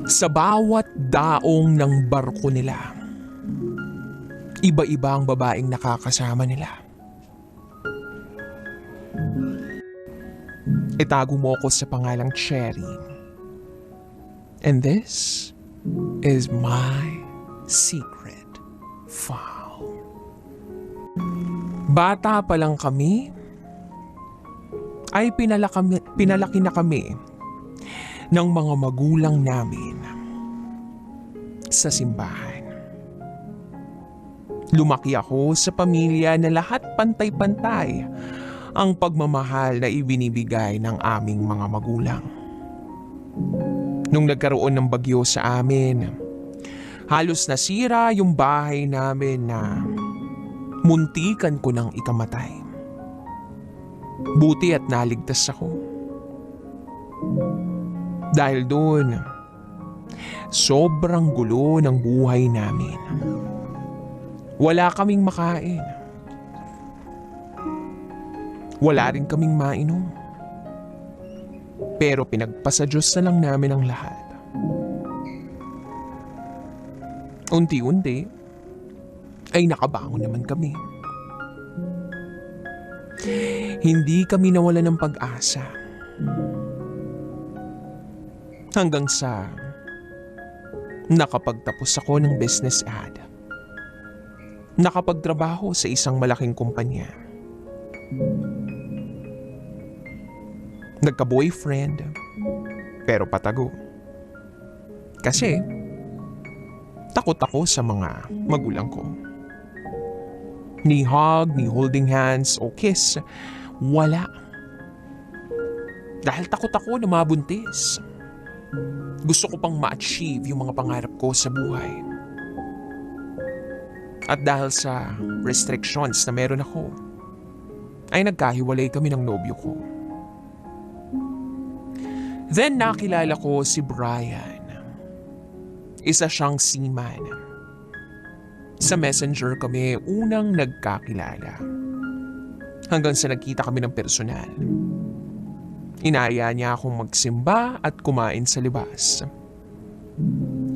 Sa bawat daong ng barko nila, iba-iba ang babaeng nakakasama nila. Itago mo ko sa pangalang Cherry. And this is my secret file. Bata pa lang kami, ay pinalaki na kami ng mga magulang namin sa simbahan. Lumaki ako sa pamilya na lahat pantay-pantay ang pagmamahal na ibinibigay ng aming mga magulang. Nung nagkaroon ng bagyo sa amin, halos nasira yung bahay namin na muntikan ko ng ikamatay. Buti at naligtas ako. Dahil doon, sobrang gulo ng buhay namin. Wala kaming makain. Wala rin kaming mainom. Pero pinagpasa Diyos na lang namin ang lahat. Unti-unti ay nakabangon naman kami. Hindi kami nawala ng pag-asa. Hanggang sa nakapagtapos ako ng business ad. Nakapagtrabaho sa isang malaking kumpanya. Nagka-boyfriend, pero patago. Kasi, takot ako sa mga magulang ko. Ni hug, ni holding hands o kiss, wala. Dahil takot ako na mabuntis. Gusto ko pang ma-achieve yung mga pangarap ko sa buhay. At dahil sa restrictions na meron ako, ay nagkahiwalay kami ng nobyo ko. Then nakilala ko si Brian. Isa siyang seaman. Sa Messenger kami unang nagkakilala. Hanggang sa nagkita kami ng personal. Inaya niya akong magsimba at kumain sa libas.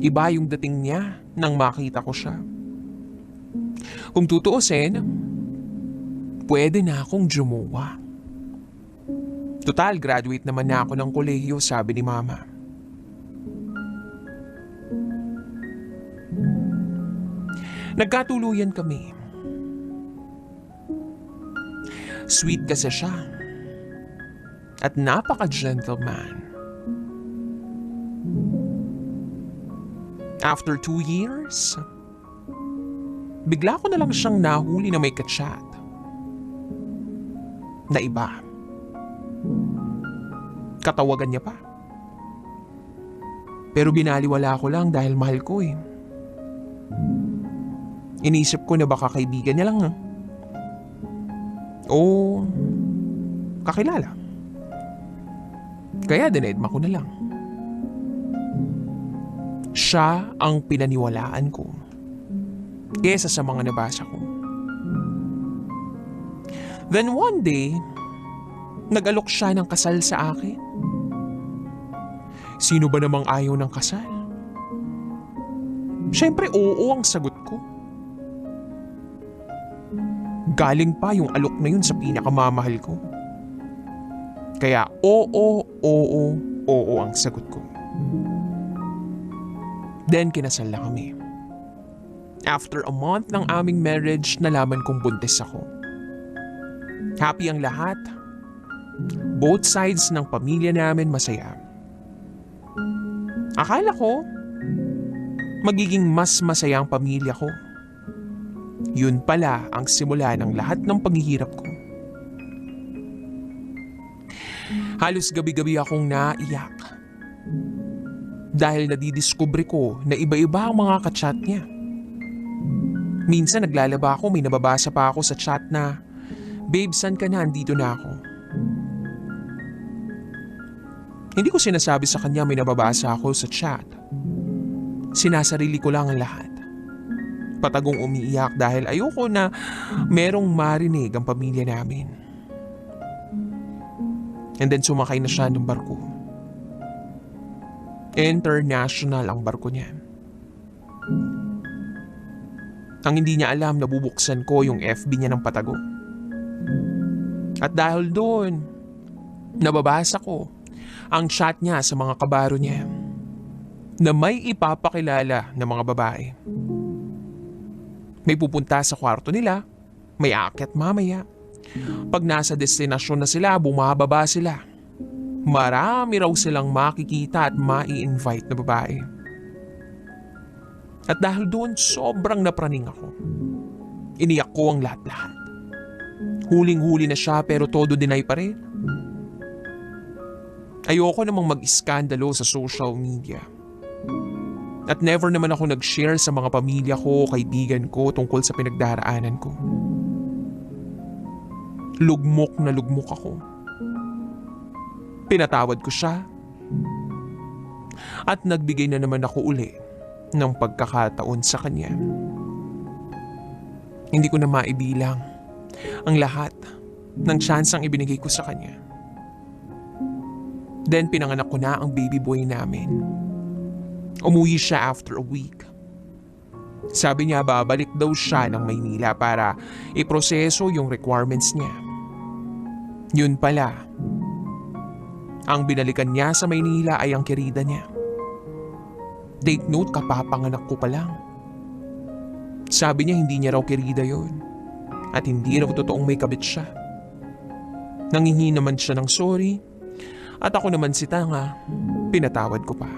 Iba yung dating niya nang makita ko siya. Kung tutuusin, pwede na akong jumuwa. Total, graduate naman na ako ng kolehiyo, sabi ni Mama. Nagkatuluyan kami. Sweet kasi siya. At napaka-gentleman. After 2 years, bigla ko na lang siyang nahuli na may kachat. Na iba. Katawagan niya pa. Pero binaliwala ko lang dahil mahal ko eh. Inisip ko na baka kaibigan niya lang o kakilala. Kaya dinedma ko na lang. Siya ang pinaniwalaan ko kesa sa mga nabasa ko. Then one day, nag-alok siya ng kasal sa akin. Sino ba namang ayaw ng kasal? Siyempre oo ang sagot ko. Galing pa yung alok na yun sa pinakamamahal ko. Kaya oo ang sagot ko. Then kinasal na kami. After a month ng aming marriage, nalaman kong buntis ako. Happy ang lahat. Both sides ng pamilya namin masaya. Akala ko, magiging mas masaya ang pamilya ko. Yun pala ang simula ng lahat ng paghihirap ko. Halos gabi-gabi akong naiyak. Dahil nadidiskubre ko na iba-iba ang mga kachat niya. Minsan naglalaba ako, may nababasa pa ako sa chat na, "Babe, san ka na? Andito na ako." Hindi ko sinasabi sa kanya may nababasa ako sa chat. Sinasarili ko lang ang lahat. Patagong umiiyak dahil ayoko na merong marinig ang pamilya namin. And then sumakay na siya ng barko. International ang barko niya. Ang hindi niya alam, nabubuksan ko yung FB niya ng patago. At dahil doon, nababasa ko ang chat niya sa mga kabaro niya na may ipapakilala na mga babae. May pupunta sa kwarto nila, may aakyat mamaya. Pag nasa destinasyon na sila, bumababa sila. Marami raw silang makikita at mai-invite na babae. At dahil doon, sobrang napraning ako. Iniyak ko ang lahat-lahat. Huling-huli na siya pero todo deny pa rin. Ayoko namang mag-iskandalo sa social media. At never naman ako nag-share sa mga pamilya ko, kaibigan ko tungkol sa pinagdaraanan ko. Lugmok na lugmok ako. Pinatawad ko siya. At nagbigay na naman ako uli ng pagkakataon sa kanya. Hindi ko na maibilang ang lahat ng tsansang ibinigay ko sa kanya. Then pinanganak ko na ang baby boy namin. Umuwi siya after a week. Sabi niya babalik daw siya ng Maynila para iproseso yung requirements niya. Yun pala, ang binalikan niya sa Maynila ay ang kirida niya. Take note, kapapanganak ko pa lang. Sabi niya hindi niya raw kirida yun. At hindi raw totoong may kabit siya. Nanghingi naman siya ng sorry. At ako naman si tanga, pinatawad ko pa.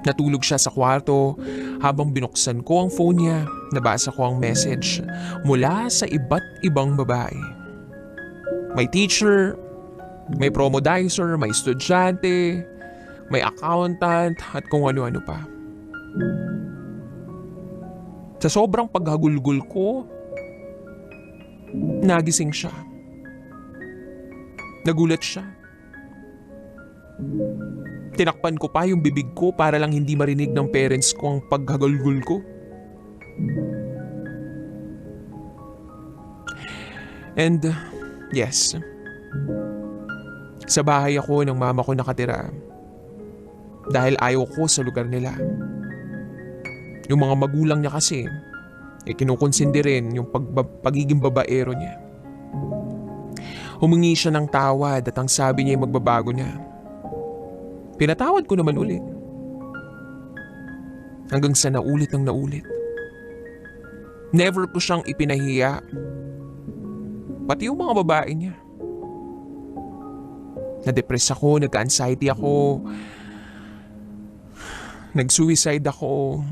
Natulog siya sa kwarto habang binuksan ko ang phone niya. Nabasa ko ang message mula sa iba't ibang babae. May teacher, may promodizer, may estudyante, may accountant at kung ano-ano pa. Sa sobrang paghagulgol ko, nagising siya. Nagulat siya. Tinakpan ko pa yung bibig ko para lang hindi marinig ng parents ko ang paghagulgol ko. And yes, sa bahay ako ng mama ko nakatira dahil ayaw ko sa lugar nila. Yung mga magulang niya kasi, kinukonsindi rin yung pagiging babaero niya. Humingi siya ng tawad at ang sabi niya ay magbabago niya. Pinatawad ko naman ulit. Hanggang sa naulit ng naulit. Never ko siyang ipinahiya. Pati yung mga babae niya. Na-depress ako, nagka-anxiety ako. Nag-suicide ako.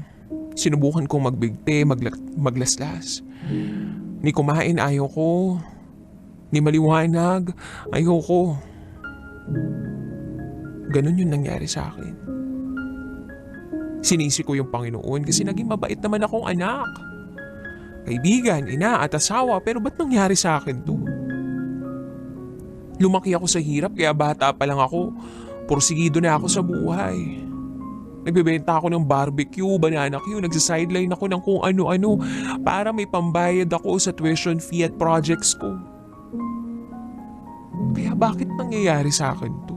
Sinubukan kong magbigti, maglaslas. Ni kumain ayaw ko. Ni maliwanag ayaw ko. Ganun yung nangyari sa akin. Sinisi ko yung Panginoon kasi naging mabait naman akong anak. Kaibigan, ina at asawa, pero ba't nangyari sa akin to? Lumaki ako sa hirap kaya bata pa lang ako. Porsigido na ako sa buhay. Nagbebenta ako ng barbecue, banana queue, nagsasideline ako ng kung ano-ano para may pambayad ako sa tuition fee at projects ko. Kaya bakit nangyayari sa akin to?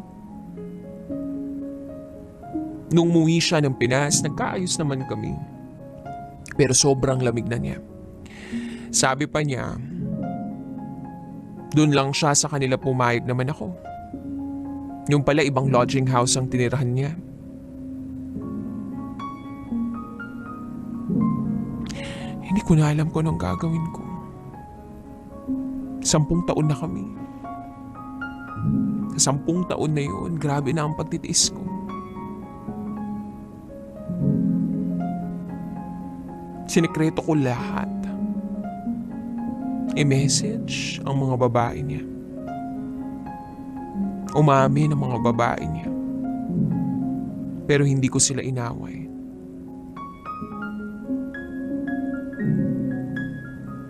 Nung umuwi siya ng Pinas, nagkaayos naman kami. Pero sobrang lamig na niya. Sabi pa niya, doon lang siya sa kanila pumayag naman ako. Yung pala ibang lodging house ang tinirahan niya. Hindi ko na alam kung anong gagawin ko. 10 taon na kami. Sa 10 taon na yun, grabe na ang pagtitiis ko. Sinikreto ko lahat. I-message ang mga babae niya. Umamin ang mga babae niya. Pero hindi ko sila inaway.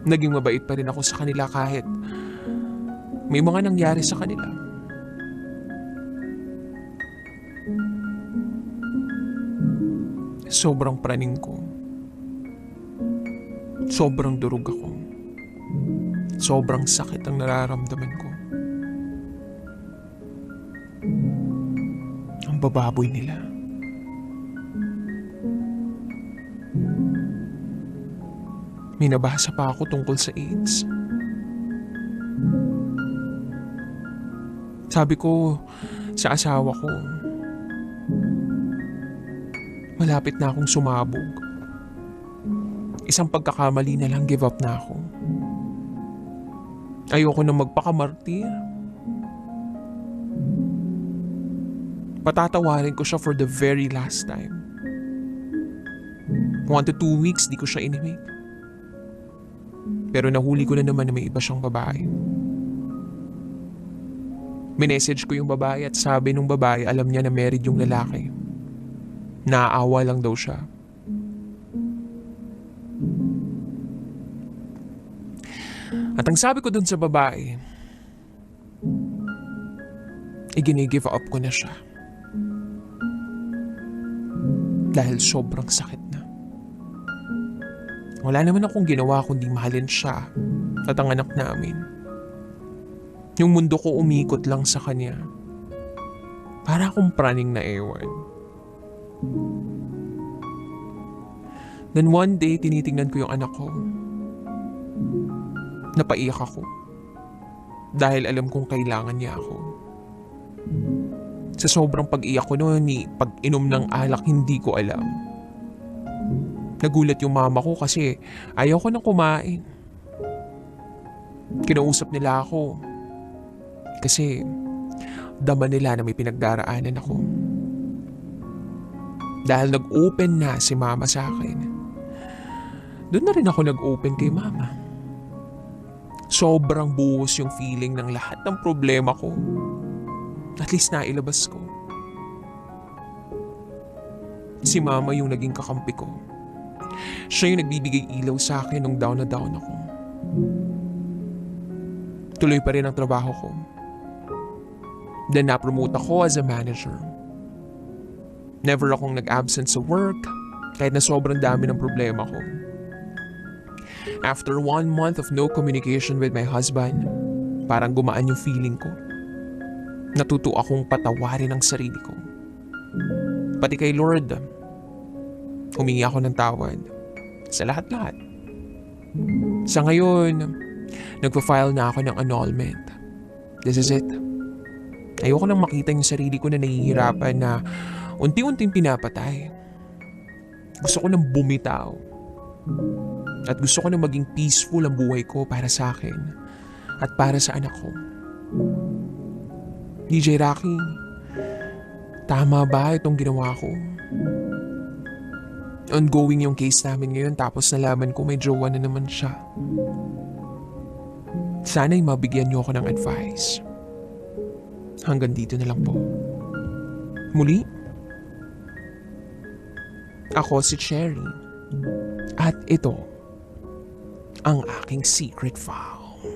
Naging mabait pa rin ako sa kanila kahit may mga nangyari sa kanila. Sobrang praning ko. Sobrang durog ako. Sobrang sakit ang nararamdaman ko. Ang bababoy nila. May nabasa pa ako tungkol sa AIDS. Sabi ko sa asawa ko, malapit na akong sumabog. Isang pagkakamali na lang, give up na ako. Ayoko na magpakamartir. Patatawarin ko siya for the very last time. 1 to 2 weeks di ko siya inimik. Pero nahuli ko na naman na may iba siyang babae. Minessage ko yung babae at sabi nung babae alam niya na married yung lalaki. Naaawa lang daw siya. At ang sabi ko dun sa babae, i-give up ko na siya. Dahil sobrang sakit na. Wala naman akong ginawa kundi mahalin siya at ang anak namin. Yung mundo ko umikot lang sa kanya. Para akong praning na ewan. Then one day, tinitingnan ko yung anak ko. Napaiyak ako. Dahil alam kong kailangan niya ako. Sa sobrang pag-iyak ko noon, pag-inom ng alak, hindi ko alam. Nagulat yung mama ko kasi ayaw ko nang kumain. Kinausap nila ako. Kasi dama nila na may pinagdaraanan ako. Dahil nag-open na si mama sa akin, doon na rin ako nag-open kay mama. Sobrang buhos yung feeling ng lahat ng problema ko. At least nailabas ko. Si mama yung naging kakampi ko. Siya yung nagbibigay ilaw sa akin nung down na down ako. Tuloy pa rin ang trabaho ko. Then na-promote ako as a manager. Never akong nag-absent sa work kahit na sobrang dami ng problema ko. After 1 month of no communication with my husband, parang gumaan yung feeling ko. Natuto akong patawarin ang sarili ko. Pati kay Lord, humingi ako ng tawad sa lahat-lahat. Sa ngayon, nagpa-file na ako ng annulment. This is it. Ayoko nang makita yung sarili ko na nahihirapan na unti-unting pinapatay. Gusto ko nang bumitaw. At gusto ko nang maging peaceful ang buhay ko para sa akin at para sa anak ko. DJ Rocky, tama ba itong ginawa ko? Ongoing yung case namin ngayon tapos nalaman ko may jowa na naman siya. Sana'y mabigyan niyo ako ng advice. Hanggang dito na lang po. Muli, ako si Cherry at ito ang aking secret file.